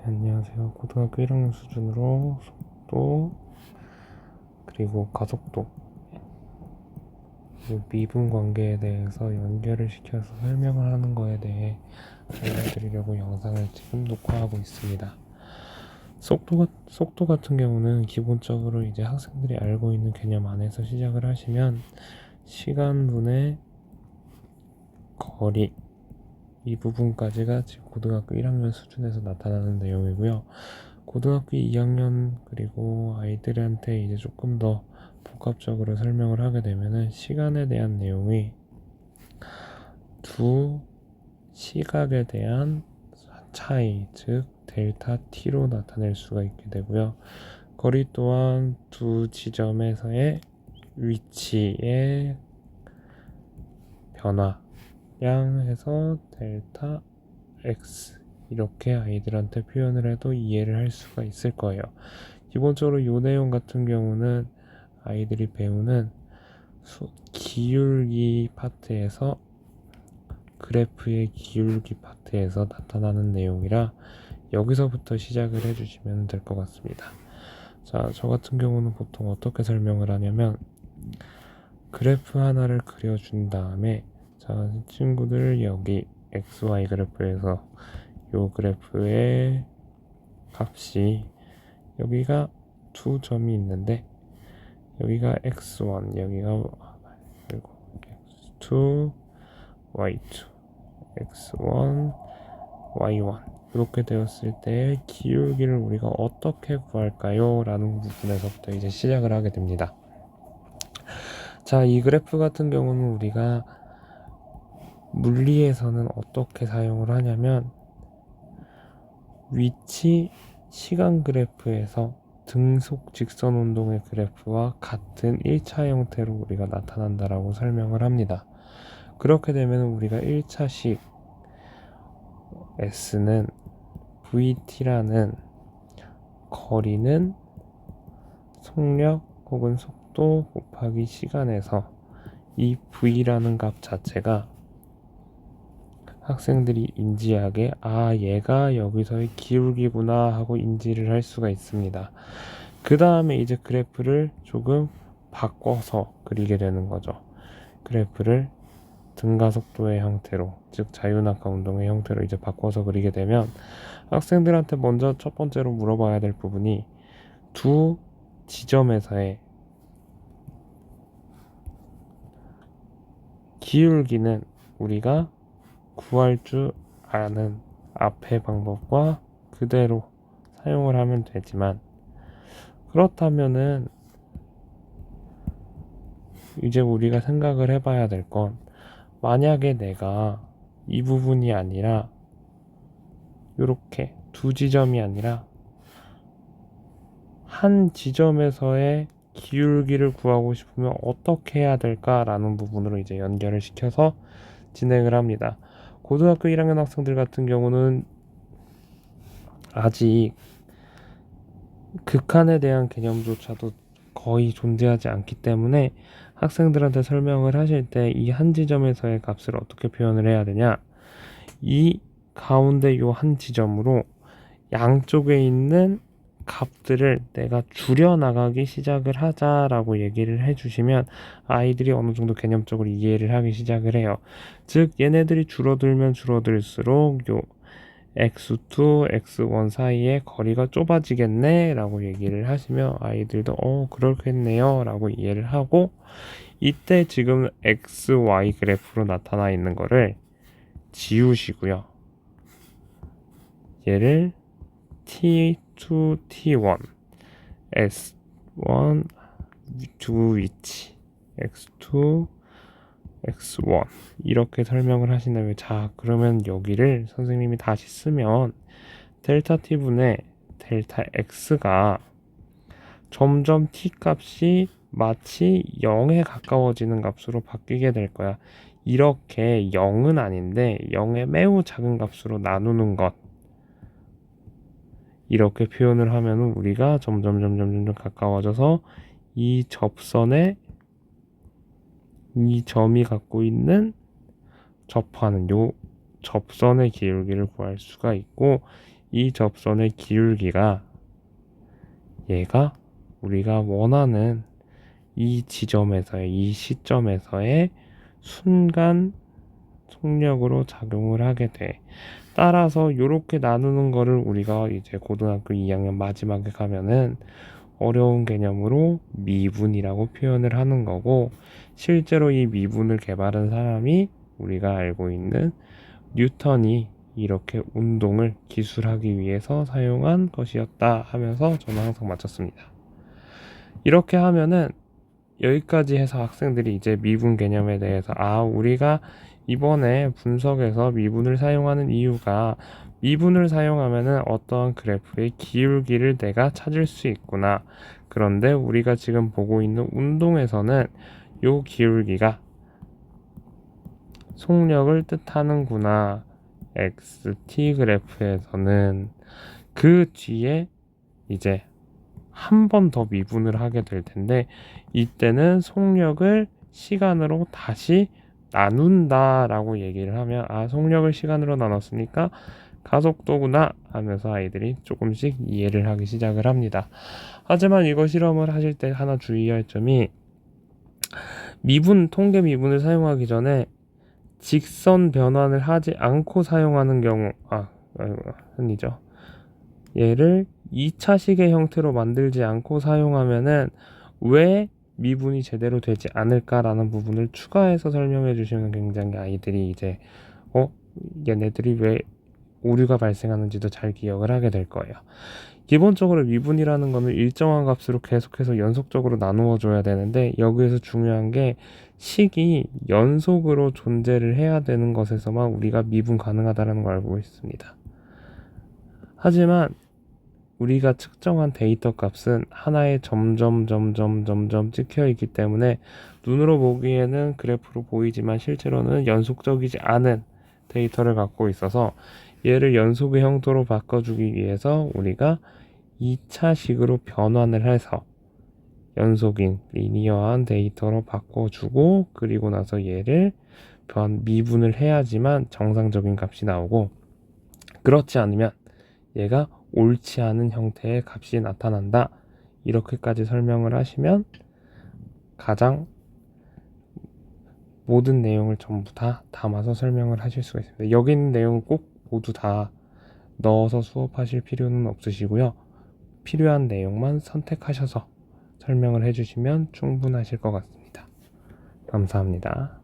안녕하세요. 고등학교 1학년 수준으로 속도 그리고 가속도 그리고 미분 관계에 대해서 연결을 시켜서 설명을 하는 거에 대해 알려드리려고 영상을 지금 녹화하고 있습니다. 속도 같은 경우는 기본적으로 이제 학생들이 알고 있는 개념 안에서 시작을 하시면 시간분의 거리 이 부분까지가 지금 고등학교 1학년 수준에서 나타나는 내용이고요. 고등학교 2학년 그리고 아이들한테 이제 조금 더 복합적으로 설명을 하게 되면은 시간에 대한 내용이 두 시각에 대한 차이, 즉 델타 t로 나타낼 수가 있게 되고요. 거리 또한 두 지점에서의 위치의 변화 양해서 델타 x 이렇게 아이들한테 표현을 해도 이해를 할 수가 있을 거예요. 기본적으로 이 내용 같은 경우는 아이들이 배우는 기울기 파트에서 그래프의 기울기 파트에서 나타나는 내용이라 여기서부터 시작을 해주시면 될 것 같습니다. 자, 저 같은 경우는 보통 어떻게 설명을 하냐면 그래프 하나를 그려준 다음에 자, 친구들 여기 XY 그래프에서 요 그래프의 값이 여기가 두 점이 있는데 여기가 x1 여기가 그리고 x2 y2 x1 y1 이렇게 되었을 때 기울기를 우리가 어떻게 구할까요? 라는 부분에서부터 이제 시작을 하게 됩니다. 자, 이 그래프 같은 경우는 우리가 물리에서는 어떻게 사용을 하냐면 위치 시간 그래프에서 등속 직선 운동의 그래프와 같은 1차 형태로 우리가 나타난다라고 설명을 합니다. 그렇게 되면 우리가 1차식 S는 VT라는 거리는 속력 혹은 속도 곱하기 시간에서 이 V라는 값 자체가 학생들이 인지하게 얘가 여기서의 기울기구나 하고 인지를 할 수가 있습니다. 그 다음에 이제 그래프를 조금 바꿔서 그리게 되는 거죠. 그래프를 등가속도의 형태로, 즉 자유낙하 운동의 형태로 이제 바꿔서 그리게 되면 학생들한테 먼저 첫 번째로 물어봐야 될 부분이 두 지점에서의 기울기는 우리가 구할 줄 아는 앞의 방법과 그대로 사용을 하면 되지만 그렇다면은 이제 우리가 생각을 해봐야 될 건 만약에 내가 이 부분이 아니라 이렇게 두 지점이 아니라 한 지점에서의 기울기를 구하고 싶으면 어떻게 해야 될까라는 부분으로 이제 연결을 시켜서 진행을 합니다. 고등학교 1학년 학생들 같은 경우는 아직 극한에 대한 개념조차도 거의 존재하지 않기 때문에 학생들한테 설명을 하실 때 이 한 지점에서의 값을 어떻게 표현을 해야 되냐, 이 가운데 요 한 지점으로 양쪽에 있는 값들을 내가 줄여나가기 시작을 하자라고 얘기를 해주시면 아이들이 어느 정도 개념적으로 이해를 하기 시작을 해요. 즉 얘네들이 줄어들면 줄어들수록 요 x2, x1 사이의 거리가 좁아지겠네 라고 얘기를 하시면 아이들도 그렇겠네요 라고 이해를 하고, 이때 지금 xy 그래프로 나타나 있는 거를 지우시고요. 얘를 t2, t1, s1 두 위치, x2, x1 이렇게 설명을 하신다면, 자 그러면 여기를 선생님이 다시 쓰면 델타 t분의 델타 x가 점점 t 값이 마치 0에 가까워지는 값으로 바뀌게 될 거야. 이렇게 0은 아닌데 0의 매우 작은 값으로 나누는 것, 이렇게 표현을 하면 우리가 점점 가까워져서 이 접선에 이 점이 갖고 있는 접하는 요 접선의 기울기를 구할 수가 있고, 이 접선의 기울기가 얘가 우리가 원하는 이 지점에서의 이 시점에서의 순간 속력으로 작용을 하게 돼. 따라서 이렇게 나누는 거를 우리가 이제 고등학교 2학년 마지막에 가면은 어려운 개념으로 미분이라고 표현을 하는 거고, 실제로 이 미분을 개발한 사람이 우리가 알고 있는 뉴턴이 이렇게 운동을 기술하기 위해서 사용한 것이었다 하면서 저는 항상 마쳤습니다. 이렇게 하면은 여기까지 해서 학생들이 이제 미분 개념에 대해서 우리가 이번에 분석에서 미분을 사용하는 이유가 미분을 사용하면은 어떠한 그래프의 기울기를 내가 찾을 수 있구나. 그런데 우리가 지금 보고 있는 운동에서는 요 기울기가 속력을 뜻하는구나. XT 그래프에서는 그 뒤에 이제 한 번 더 미분을 하게 될 텐데, 이때는 속력을 시간으로 다시 나눈다라고 얘기를 하면 속력을 시간으로 나눴으니까 가속도구나 하면서 아이들이 조금씩 이해를 하기 시작을 합니다. 하지만 이거 실험을 하실 때 하나 주의할 점이, 통계 미분을 사용하기 전에 직선 변환을 하지 않고 사용하는 경우 흔히죠. 얘를 2차식의 형태로 만들지 않고 사용하면은 왜 미분이 제대로 되지 않을까라는 부분을 추가해서 설명해 주시면 굉장히 아이들이 이제 얘네들이 왜 오류가 발생하는지도 잘 기억을 하게 될 거예요. 기본적으로 미분이라는 거는 일정한 값으로 계속해서 연속적으로 나누어 줘야 되는데, 여기에서 중요한 게 식이 연속으로 존재를 해야 되는 것에서만 우리가 미분 가능하다는 걸 알고 있습니다. 하지만 우리가 측정한 데이터 값은 하나의 점점 찍혀 있기 때문에 눈으로 보기에는 그래프로 보이지만 실제로는 연속적이지 않은 데이터를 갖고 있어서 얘를 연속의 형태로 바꿔주기 위해서 우리가 2차식으로 변환을 해서 연속인 리니어한 데이터로 바꿔주고, 그리고 나서 얘를 미분을 해야지만 정상적인 값이 나오고, 그렇지 않으면 얘가 옳지 않은 형태의 값이 나타난다. 이렇게까지 설명을 하시면 가장 모든 내용을 전부 다 담아서 설명을 하실 수가 있습니다. 여기 있는 내용을 꼭 모두 다 넣어서 수업하실 필요는 없으시고요. 필요한 내용만 선택하셔서 설명을 해주시면 충분하실 것 같습니다. 감사합니다.